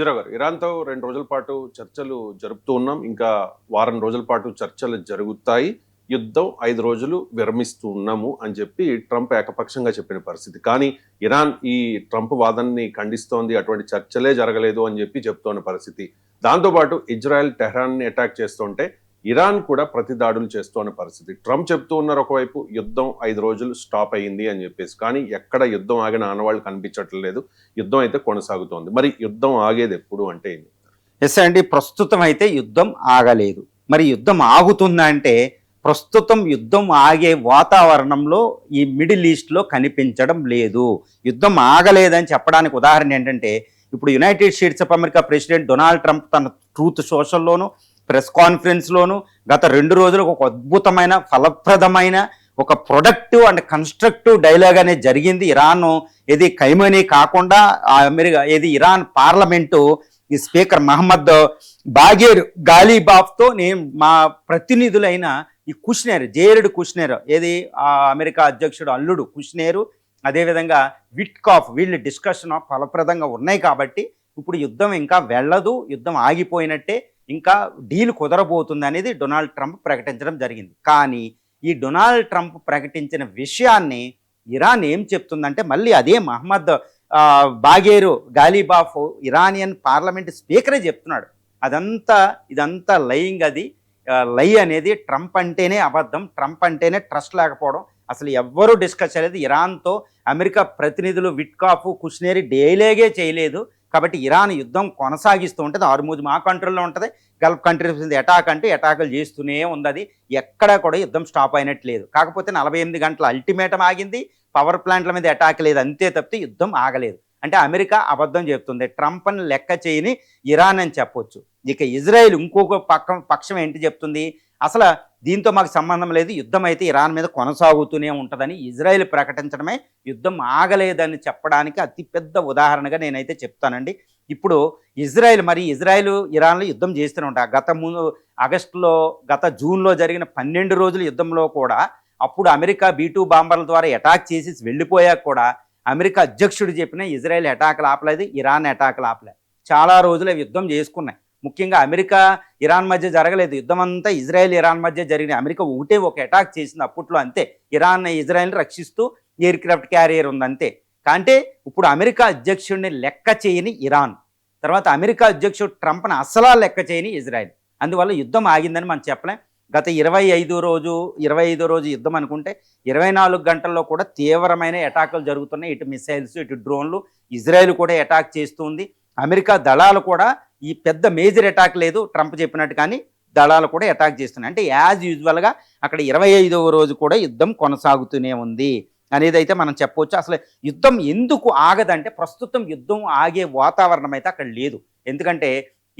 మంజురా గారు, ఇరాన్‌తో 2 రోజుల పాటు చర్చలు జరుపుతూ ఉన్నాం. ఇంకా వారం రోజుల పాటు చర్చలు జరుగుతాయి. యుద్ధం 5 రోజులు విరమిస్తూ ఉన్నాము అని చెప్పి ట్రంప్ ఏకపక్షంగా చెప్పిన పరిస్థితి. కానీ ఇరాన్ ఈ ట్రంప్ వాదనని ఖండిస్తోంది. అటువంటి చర్చలే జరగలేదు అని చెప్పి చెప్తోన్న పరిస్థితి. దాంతో పాటు ఇజ్రాయెల్ టెహ్రాన్‌ని అటాక్ చేస్తుంటే ఇరాన్ కూడా ప్రతిదాడులు చేస్తోన్న పరిస్థితి. ట్రంప్ చెప్తూ ఉన్నారు ఒకవైపు యుద్ధం 5 రోజులు స్టాప్ అయ్యింది అని చెప్పేసి. కానీ ఎక్కడ యుద్ధం ఆగిన ఆనవాళ్ళు కనిపించట్లేదు. యుద్ధం అయితే కొనసాగుతోంది. మరి యుద్ధం ఆగేది ఎప్పుడు అంటే ఏంటి? ఎస్ అండి. ప్రస్తుతం అయితే యుద్ధం ఆగలేదు. మరి యుద్ధం ఆగుతుందా అంటే ప్రస్తుతం యుద్ధం ఆగే వాతావరణంలో ఈ మిడిల్ ఈస్ట్లో కనిపించడం లేదు. యుద్ధం ఆగలేదని చెప్పడానికి ఉదాహరణ ఏంటంటే ఇప్పుడు United states of America president Donald Trump తన ట్రూత్ సోషల్లోను ప్రెస్ కాన్ఫరెన్స్లోను గత 2 రోజులకు ఒక అద్భుతమైన ఫలప్రదమైన ఒక ప్రొడక్టివ్ అండ్ కన్స్ట్రక్టివ్ డైలాగ్ అనేది జరిగింది. ఇరాన్ ఏది ఖైమనీ కాకుండా అమెరికా ఏది ఇరాన్ పార్లమెంటు ఈ స్పీకర్ మహమ్మద్ బాగేర్ గాలిబాఫ్తో నేను మా ప్రతినిధులైన ఈ కుష్నేర్ జేరెడ్ కుష్నేర్ ఏది అమెరికా అధ్యక్షుడు అల్లుడు కుష్నేరు అదేవిధంగా విట్కాఫ్ వీళ్ళు డిస్కషన్ ఫలప్రదంగా ఉన్నాయి కాబట్టి ఇప్పుడు యుద్ధం ఇంకా వెళ్ళదు, యుద్ధం ఆగిపోయినట్టే, ఇంకా డీల్ కుదరబోతుంది అనేది డొనాల్డ్ ట్రంప్ ప్రకటించడం జరిగింది. కానీ ఈ డొనాల్డ్ ట్రంప్ ప్రకటించిన విషయాన్ని ఇరాన్ ఏం చెప్తుందంటే మళ్ళీ అదే మహమ్మద్ బాగేరు గాలిబాఫ్ ఇరానియన్ పార్లమెంట్ స్పీకరే చెప్తున్నాడు. ఇదంతా లయింగ్, అది లై అనేది. ట్రంప్ అంటేనే అబద్ధం, ట్రంప్ అంటేనే ట్రస్ట్ లేకపోవడం, అసలు ఎవ్వరూ డిస్కస్ చేయలేదు. ఇరాన్తో అమెరికా ప్రతినిధులు విట్కాఫ్ కుష్నేరి డైలాగే చేయలేదు. కాబట్టి ఇరాన్ యుద్ధం కొనసాగిస్తూ ఉంటుంది. ఆర్మూజ్ మా కంట్రోల్లో ఉంటుంది, గల్ఫ్ కంట్రీస్ మీద అటాక్ అంటే అటాకులు చేస్తూనే ఉంది. అది ఎక్కడా కూడా యుద్ధం స్టాప్ అయినట్లేదు. కాకపోతే 48 గంటల అల్టిమేటం ఆగింది, పవర్ ప్లాంట్ల మీద అటాక్ లేదు, అంతే తప్పితే యుద్ధం ఆగలేదు. అంటే అమెరికా అబద్ధం చెప్తుంది, ట్రంప్ని లెక్క చేయని ఇరాన్ అని చెప్పొచ్చు. ఇక ఇజ్రాయెల్ ఇంకొక పక్షం ఏంటి చెప్తుంది, అసలు దీంతో మాకు సంబంధం లేదు, యుద్ధం అయితే ఇరాన్ మీద కొనసాగుతూనే ఉంటుందని ఇజ్రాయెల్ ప్రకటించడమే యుద్ధం ఆగలేదని చెప్పడానికి అతిపెద్ద ఉదాహరణగా నేనైతే చెప్తానండి. ఇప్పుడు ఇజ్రాయెల్ ఇరాన్లో యుద్ధం చేస్తూనే ఉంటారు. గత జూన్లో జరిగిన 12 రోజుల యుద్ధంలో కూడా అప్పుడు అమెరికా B-2 బాంబర్ల ద్వారా అటాక్ చేసి వెళ్ళిపోయాక కూడా అమెరికా అధ్యక్షుడు చెప్పిన ఇజ్రాయెల్ అటాక్లు ఆపలేదు, ఇరాన్ అటాక్లు ఆపలేదు. చాలా రోజులు యుద్ధం చేసుకున్నాయి. ముఖ్యంగా అమెరికా ఇరాన్ మధ్య జరగలేదు, యుద్ధం అంతా ఇజ్రాయెల్ ఇరాన్ మధ్య జరిగిన. అమెరికా ఒక అటాక్ చేసింది అప్పట్లో, అంతే. ఇజ్రాయెల్ని రక్షిస్తూ ఎయిర్ క్రాఫ్ట్ క్యారియర్ ఉంది, అంతే. అంటే ఇప్పుడు అమెరికా అధ్యక్షుడిని లెక్క చేయని ఇరాన్, తర్వాత అమెరికా అధ్యక్షుడు ట్రంప్ని అసలా లెక్క చేయని ఇజ్రాయెల్. అందువల్ల యుద్ధం ఆగిందని మనం చెప్పలేం. గత 25వ రోజు యుద్ధం అనుకుంటే 24 గంటల్లో కూడా తీవ్రమైన అటాకులు జరుగుతున్నాయి. ఇటు మిసైల్స్, ఇటు డ్రోన్లు. ఇజ్రాయెల్ కూడా అటాక్ చేస్తుంది. అమెరికా దళాలు కూడా ఈ పెద్ద మేజర్ అటాక్ లేదు ట్రంప్ చెప్పినట్టు, కానీ దళాలు కూడా అటాక్ చేస్తున్నాయి. అంటే యాజ్ యూజువల్గా అక్కడ 25వ రోజు కూడా యుద్ధం కొనసాగుతూనే ఉంది అనేది అయితే మనం చెప్పవచ్చు. అసలు యుద్ధం ఎందుకు ఆగదంటే ప్రస్తుతం యుద్ధం ఆగే వాతావరణం అయితే అక్కడ లేదు. ఎందుకంటే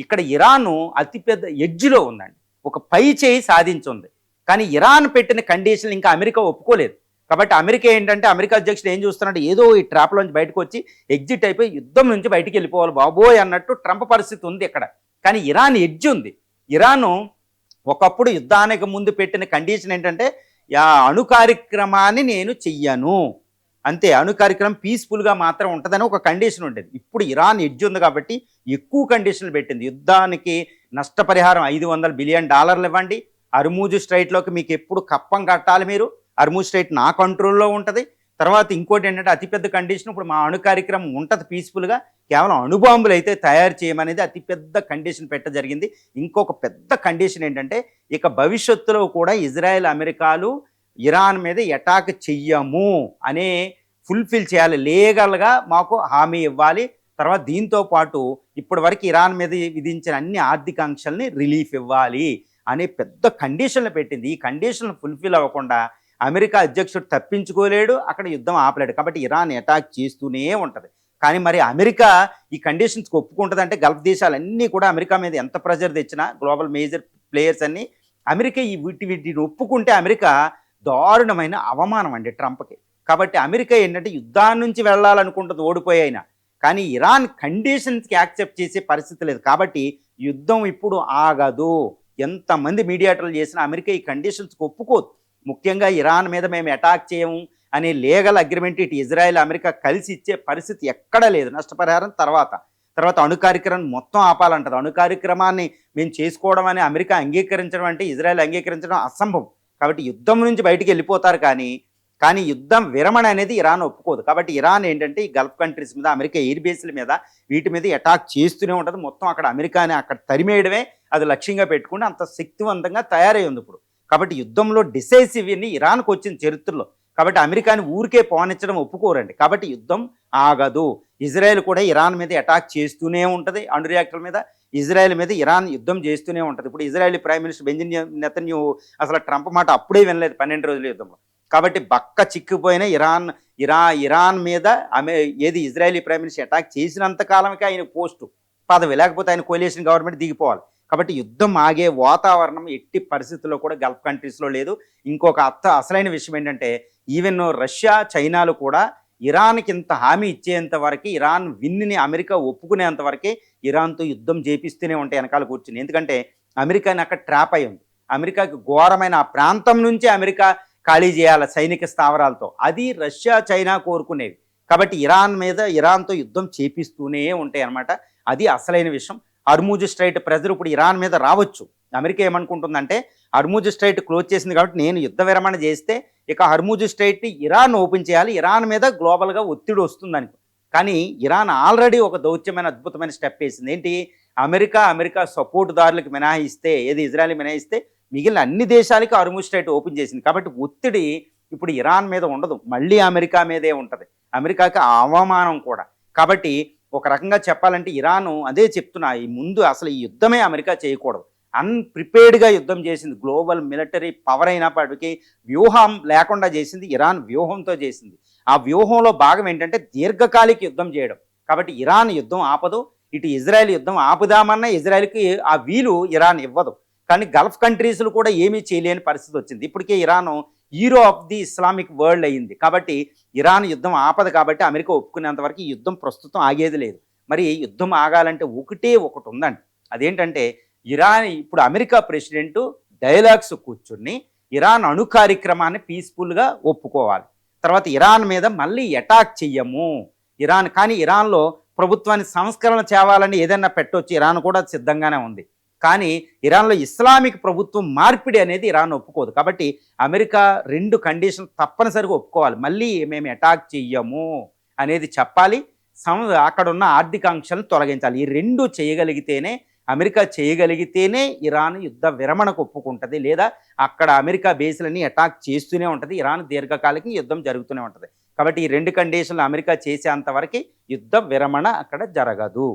ఇక్కడ ఇరాన్ అతిపెద్ద ఎడ్జ్లో ఉందండి, ఒక పై చేయి సాధించుంది. కానీ ఇరాన్ పెట్టిన కండిషన్లు ఇంకా అమెరికా ఒప్పుకోలేదు. కాబట్టి అమెరికా ఏంటంటే అమెరికా అధ్యక్షుడు ఏం చూస్తున్నాడు, ఏదో ఈ ట్రాప్లోంచి బయటకు వచ్చి ఎగ్జిట్ అయిపోయి యుద్ధం నుంచి బయటికి వెళ్ళిపోవాలి బాబోయ్ అన్నట్టు ట్రంప్ పరిస్థితి ఉంది ఇక్కడ. కానీ ఇరాన్ ఎడ్జ్ ఉంది. ఇరాను ఒకప్పుడు యుద్ధానికి ముందు పెట్టిన కండిషన్ ఏంటంటే అణు కార్యక్రమాన్ని నేను చెయ్యను, అంతే. అణు కార్యక్రమం పీస్ఫుల్గా మాత్రం ఉంటుందని ఒక కండిషన్ ఉండేది. ఇప్పుడు ఇరాన్ ఎడ్జ్ ఉంది కాబట్టి ఎక్కువ కండిషన్లు పెట్టింది. యుద్ధానికి నష్టపరిహారం $500 బిలియన్ ఇవ్వండి, అర్మూజ్ స్ట్రైట్లోకి మీకు ఎప్పుడు కప్పం కట్టాలి, మీరు అర్మూజ్ స్ట్రైట్ నా కంట్రోల్లో ఉంటుంది. తర్వాత ఇంకోటి ఏంటంటే అతిపెద్ద కండిషన్, ఇప్పుడు మా అణు కార్యక్రమం ఉంటుంది పీస్ఫుల్గా, కేవలం అణుబాంబులు అయితే తయారు చేయమనేది అతిపెద్ద కండిషన్ జరిగింది. ఇంకొక పెద్ద కండిషన్ ఏంటంటే ఇక భవిష్యత్తులో కూడా ఇజ్రాయెల్ అమెరికాలు ఇరాన్ మీద అటాక్ చెయ్యము అనే ఫుల్ఫిల్ చేయాలి, లీగల్గా మాకు హామీ ఇవ్వాలి. తర్వాత దీంతో పాటు ఇప్పటి వరకు ఇరాన్ మీద విధించిన అన్ని ఆర్థిక ఆంక్షల్ని రిలీఫ్ ఇవ్వాలి అనే పెద్ద కండిషన్లు పెట్టింది. ఈ కండిషన్లు ఫుల్ఫిల్ అవ్వకుండా అమెరికా అధ్యక్షుడు తప్పించుకోలేడు, అక్కడ యుద్ధం ఆపలేడు. కాబట్టి ఇరాన్ అటాక్ చేస్తూనే ఉంటుంది. కానీ మరి అమెరికా ఈ కండిషన్స్కి ఒప్పుకుంటుందంటే గల్ఫ్ దేశాలన్నీ కూడా అమెరికా మీద ఎంత ప్రెజర్ తెచ్చినా గ్లోబల్ మేజర్ ప్లేయర్స్ అన్నీ అమెరికా వీటిని ఒప్పుకుంటే అమెరికా దారుణమైన అవమానం అండి ట్రంప్కి. కాబట్టి అమెరికా ఏంటంటే యుద్ధాన్ని నుంచి వెళ్ళాలనుకుంటుంది ఓడిపోయినా, కానీ ఇరాన్ కండిషన్స్కి యాక్సెప్ట్ చేసే పరిస్థితి లేదు. కాబట్టి యుద్ధం ఇప్పుడు ఆగదు. ఎంతమంది మీడియేటర్లు చేసినా అమెరికా ఈ కండిషన్స్కి ఒప్పుకోదు. ముఖ్యంగా ఇరాన్ మీద మేము అటాక్ చేయము అనే లీగల్ అగ్రిమెంట్ ఇటు ఇజ్రాయెల్ అమెరికా కలిసి ఇచ్చే పరిస్థితి ఎక్కడా లేదు నష్టపరిహారం తర్వాత. తర్వాత అణు కార్యక్రమం మొత్తం ఆపాలంటది. అణు కార్యక్రమాన్ని మేము చేసుకోవడం అని అమెరికా అంగీకరించడం అంటే ఇజ్రాయెల్ అంగీకరించడం అసంభవం. కాబట్టి యుద్ధం నుంచి బయటికి వెళ్ళిపోతారు కానీ యుద్ధం విరమణ అనేది ఇరాన్ ఒప్పుకోదు. కాబట్టి ఇరాన్ ఏంటంటే ఈ గల్ఫ్ కంట్రీస్ మీద అమెరికా ఎయిర్ బేస్ల మీద వీటి మీద అటాక్ చేస్తూనే ఉంటుంది. మొత్తం అక్కడ అమెరికాని అక్కడ తరిమేయడమే అది లక్ష్యంగా పెట్టుకుని అంత శక్తివంతంగా తయారై ఉంది ఇప్పుడు. కాబట్టి యుద్ధంలో డిసైసివ్ అని ఇరాన్కి వచ్చిన చరిత్రలో. కాబట్టి అమెరికాని ఊరికే పోనిచ్చడం ఒప్పుకోరండి. కాబట్టి యుద్ధం ఆగదు. ఇజ్రాయెల్ కూడా ఇరాన్ మీద అటాక్ చేస్తూనే ఉంటుంది. అణు రియాక్టర్ల మీద ఇజ్రాయెల్ మీద ఇరాన్ యుద్ధం చేస్తూనే ఉంటుంది. ఇప్పుడు Israel prime minister Benjamin Netanyahu అసలు ట్రంప్ మాట అప్పుడే వినలేదు 12 రోజుల యుద్ధంలో. కాబట్టి బక్క చిక్కిపోయిన ఇరాన్ మీద ఏది ఇజ్రాయలీ ప్రైమ్ మినిస్టర్ అటాక్ చేసినంత కాలమే ఆయన పోస్టు పదవి, లేకపోతే ఆయన కోalition గవర్నమెంట్ దిగిపోవాలి. కాబట్టి యుద్ధం ఆగే వాతావరణం ఎట్టి పరిస్థితుల్లో కూడా గల్ఫ్ కంట్రీస్లో లేదు. ఇంకొక అసలైన విషయం ఏంటంటే ఈవెన్ రష్యా చైనాలు కూడా ఇరాన్కి ఇంత హామీ ఇచ్చేంత వరకు, ఇరాన్ విన్ని అమెరికా ఒప్పుకునేంత వరకే ఇరాన్తో యుద్ధం చేపిస్తూనే ఉంటాయి వెనకాల కూర్చుని. ఎందుకంటే అమెరికాని అక్కడ ట్రాప్ అయి ఉంది. అమెరికాకి ఘోరమైన ఆ ప్రాంతం నుంచి అమెరికా ఖాళీ చేయాలి సైనిక స్థావరాలతో. అది రష్యా చైనా కోరుకునేవి. కాబట్టి ఇరాన్తో యుద్ధం చేపిస్తూనే ఉంటాయి అన్నమాట. అది అసలైన విషయం. హర్మూజ్ స్ట్రైట్ ప్రెజర్ ఇప్పుడు ఇరాన్ మీద రావచ్చు. అమెరికా ఏమనుకుంటుందంటే హర్మూజ్ స్ట్రైట్ క్లోజ్ చేసింది కాబట్టి నేను యుద్ధ విరమణ చేస్తే ఇక హర్మూజ్ స్ట్రైట్ ఇరాన్ ఓపెన్ చేయాలి, ఇరాన్ మీద గ్లోబల్గా ఒత్తిడి వస్తుందని. కానీ ఇరాన్ ఆల్రెడీ ఒక దౌత్యమైన అద్భుతమైన స్టెప్ వేసింది. ఏంటి? అమెరికా సపోర్టుదారులకు మినహాయిస్తే, ఏది ఇజ్రాయెల్ మినహాయిస్తే మిగిలిన అన్ని దేశాలకి హర్మూజ్ స్ట్రైట్ ఓపెన్ చేసింది. కాబట్టి ఒత్తిడి ఇప్పుడు ఇరాన్ మీద ఉండదు, మళ్ళీ అమెరికా మీదే ఉంటుంది. అమెరికాకి అవమానం కూడా. కాబట్టి ఒక రకంగా చెప్పాలంటే ఇరాను అదే చెప్తున్నా, ఈ ముందు అసలు ఈ యుద్ధమే అమెరికా చేయకూడదు. అన్ప్రిపేర్డ్గా యుద్ధం చేసింది. గ్లోబల్ మిలిటరీ పవర్ అయినప్పటికీ వ్యూహం లేకుండా చేసింది. ఇరాన్ వ్యూహంతో చేసింది. ఆ వ్యూహంలో భాగం ఏంటంటే దీర్ఘకాలిక యుద్ధం చేయడం. కాబట్టి ఇరాన్ యుద్ధం ఆపదు. ఇటు ఇజ్రాయెల్ యుద్ధం ఆపుదామన్నా ఇజ్రాయెల్కి ఆ వీలు ఇరాన్ ఇవ్వదు. కానీ గల్ఫ్ కంట్రీస్లు కూడా ఏమీ చేయలేని పరిస్థితి వచ్చింది. ఇప్పటికే Iran hero of the Islamic world అయ్యింది. కాబట్టి ఇరాన్ యుద్ధం ఆపదు. కాబట్టి అమెరికా ఒప్పుకునేంత వరకు ఈ యుద్ధం ప్రస్తుతం ఆగేది లేదు. మరి యుద్ధం ఆగాలంటే ఒకటి ఉందండి. అదేంటంటే ఇరాన్ ఇప్పుడు అమెరికా ప్రెసిడెంట్ డైలాగ్స్ కూర్చుని ఇరాన్ అణు కార్యక్రమాన్ని పీస్ఫుల్గా ఒప్పుకోవాలి. తర్వాత ఇరాన్ మీద మళ్ళీ అటాక్ చెయ్యము కానీ ఇరాన్లో ప్రభుత్వాన్ని సంస్కరణ చేయాలని ఏదైనా పెట్టవచ్చు. ఇరాన్ కూడా సిద్ధంగానే ఉంది. కానీ ఇరాన్లో ఇస్లామిక్ ప్రభుత్వం మార్పిడి అనేది ఇరాన్ ఒప్పుకోదు. కాబట్టి అమెరికా 2 కండిషన్ తప్పనిసరిగా ఒప్పుకోవాలి. మళ్ళీ మేము అటాక్ చెయ్యము అనేది చెప్పాలి. అక్కడ ఉన్న ఆర్థిక ఆంక్షలను తొలగించాలి. ఈ 2 చేయగలిగితేనే, అమెరికా చేయగలిగితేనే ఇరాన్ యుద్ధ విరమణకు ఒప్పుకుంటుంది. లేదా అక్కడ అమెరికా బేస్లని అటాక్ చేస్తూనే ఉంటుంది. ఇరాన్ దీర్ఘకాలిక యుద్ధం జరుగుతూనే ఉంటుంది. కాబట్టి ఈ 2 కండిషన్లు అమెరికా చేసేంతవరకు యుద్ధ విరమణ అక్కడ జరగదు.